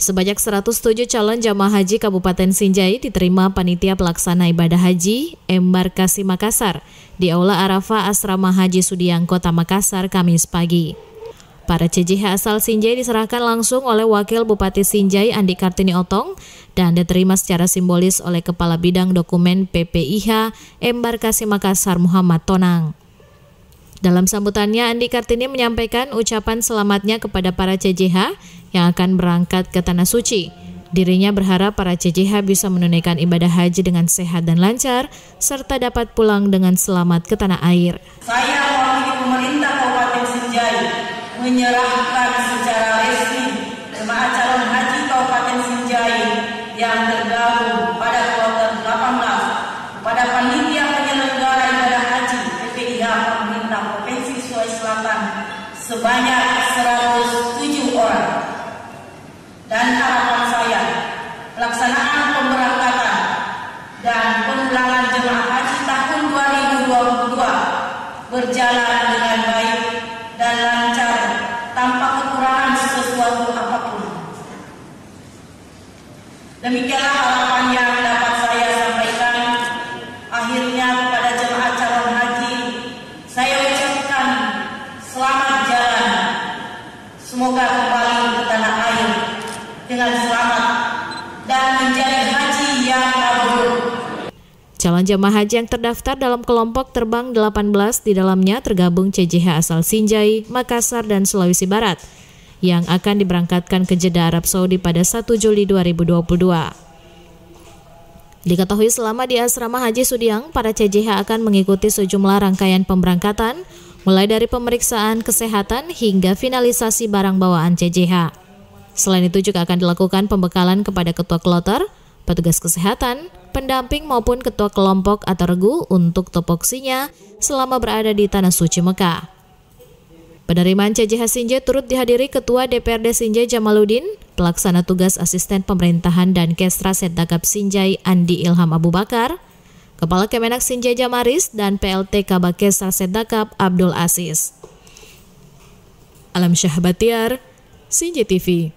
Sebanyak 107 calon jamaah haji Kabupaten Sinjai diterima Panitia Pelaksana Ibadah Haji Embarkasi Makassar di Aula Arafah Asrama Haji Sudiang Kota Makassar Kamis pagi. Para CJH asal Sinjai diserahkan langsung oleh Wakil Bupati Sinjai Andi Kartini Otong dan diterima secara simbolis oleh Kepala Bidang Dokumen PPIH Embarkasi Makassar Muhammad Tonang. Dalam sambutannya, Andi Kartini menyampaikan ucapan selamatnya kepada para CJH yang akan berangkat ke Tanah Suci. Dirinya berharap para CJH bisa menunaikan ibadah haji dengan sehat dan lancar, serta dapat pulang dengan selamat ke tanah air. Saya mewakili pemerintah Kabupaten Sinjai menyerahkan secara resmi jemaah calon haji Kabupaten Sinjai yang tergabung pada kloter 18 pada panitia penyelenggara ibadah haji PPIH pemerintah Provinsi Sulawesi Selatan sebanyak 107 orang. Dan harapan saya, pelaksanaan pemberangkatan dan pemulangan jemaah haji tahun 2022 berjalan dengan baik dan lancar tanpa kekurangan sesuatu apapun. Demikianlah harapan yang dapat saya sampaikan. Akhirnya kepada jemaah calon haji, saya ucapkan selamat jalan. Semoga kembali ke tanah air dengan selamat dan menjadi haji yang mabrur. Calon jemaah haji yang terdaftar dalam kelompok terbang 18 di dalamnya tergabung CJH asal Sinjai, Makassar, dan Sulawesi Barat yang akan diberangkatkan ke Jeddah Arab Saudi pada 1 Juli 2022. Diketahui selama di Asrama Haji Sudiang, para CJH akan mengikuti sejumlah rangkaian pemberangkatan, mulai dari pemeriksaan kesehatan hingga finalisasi barang bawaan CJH. Selain itu juga akan dilakukan pembekalan kepada ketua kloter, petugas kesehatan, pendamping maupun ketua kelompok atau regu untuk topoksinya selama berada di Tanah Suci Mekah. Penerimaan CJH Sinjai turut dihadiri Ketua DPRD Sinjai Jamaluddin, Pelaksana Tugas Asisten Pemerintahan dan Kesra Setdagap Sinjai Andi Ilham Abu Bakar, Kepala Kemenak Sinjai Jamaris, dan PLT Kabak Kesra Setdagap Abdul Aziz. Alam Syahbatiar, Sinjai TV.